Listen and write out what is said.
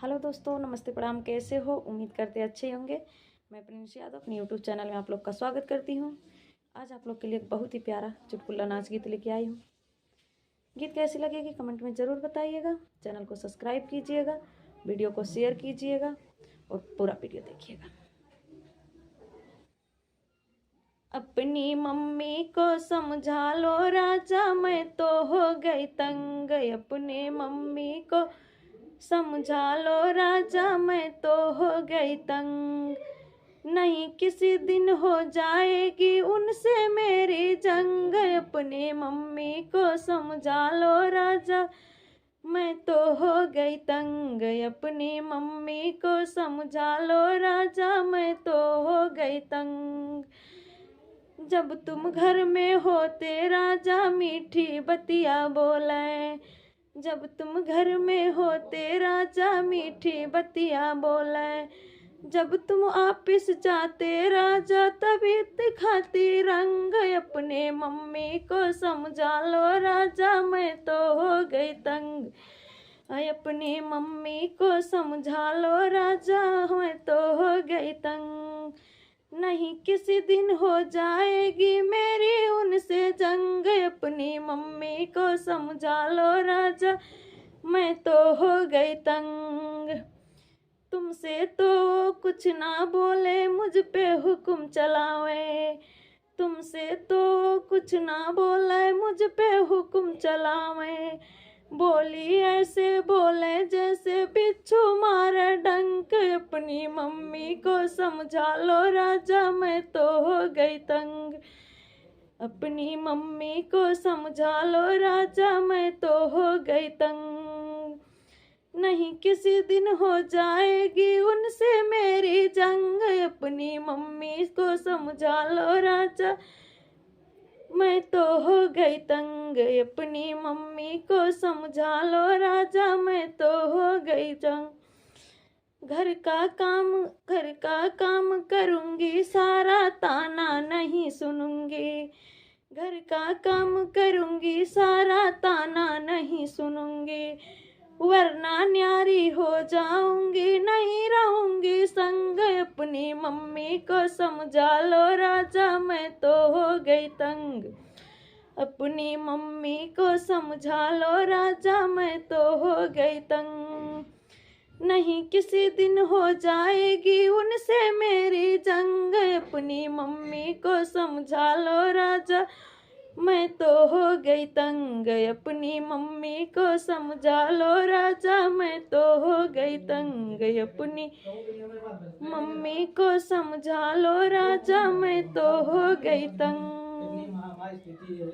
Hello दोस्तों, नमस्ते, प्रणाम। कैसे हो? उम्मीद करते अच्छे होंगे। मैं प्रिंस यादव अपने यूट्यूब चैनल में आप लोग का स्वागत करती हूँ। आज आप लोग के लिए एक बहुत ही प्यारा चुटकुला नाच गीत लेके आई हूँ। गीत कैसी लगेगी कमेंट में ज़रूर बताइएगा। चैनल को सब्सक्राइब कीजिएगा, वीडियो को शेयर कीजिएगा और पूरा वीडियो देखिएगा। अपनी मम्मी को समझा लो राजा, मैं तो हो गई तंग। अपने मम्मी को समझा लो राजा, मैं तो हो गई तंग। नहीं किसी दिन हो जाएगी उनसे मेरी जंग। अपनी मम्मी को समझा लो राजा, मैं तो हो गई तंग। अपनी मम्मी को समझा लो राजा, मैं तो हो गई तंग। जब तुम घर में होते राजा, मीठी बतिया बोले। जब तुम घर में होते राजा, मीठी बतिया बोले। जब तुम ऑफिस जाते राजा, तभी दिखाती रंग। अपने मम्मी को समझा लो राजा, मैं तो हो गई तंग। अपनी मम्मी को समझा लो राजा, मैं तो हो गई तंग। नहीं किसी दिन हो जाएगी मेरी उनसे जंग। अपनी मम्मी को समझा लो राजा, मैं तो हो गई तंग। तुमसे तो कुछ ना बोले, मुझ पे हुक्म चलावे। तुमसे तो कुछ ना बोले, मुझ पे हुक्म चलावे। बोली ऐसे बोले जैसे बिच्छू मारे डंक। अपनी मम्मी को समझा लो राजा, मैं तो हो गई तंग। अपनी मम्मी को समझा लो राजा, मैं तो हो गई तंग। नहीं किसी दिन हो जाएगी उनसे मेरी जंग। अपनी मम्मी को समझा लो राजा, मैं तो हो गई तंग। अपनी मम्मी को समझा लो राजा, मैं तो हो गई तंग। घर का काम करूंगी सारा, ताना नहीं सुनूंगी। घर का काम करूंगी सारा, ताना नहीं सुनूंगी। वरना न्यारी हो जाऊंगी, नहीं रहूंगी संग। अपनी मम्मी को समझा लो राजा, मैं तो हो गई तंग। अपनी मम्मी को समझा लो राजा, मैं तो हो गई तंग। नहीं किसी दिन हो जाएगी उनसे मेरी जंग। अपनी मम्मी को समझा लो राजा, मैं तो हो गई तंग। अपनी मम्मी को समझा लो राजा, मैं तो हो गई तंग। अपनी मम्मी को समझा लो राजा, मैं तो हो गई तंग।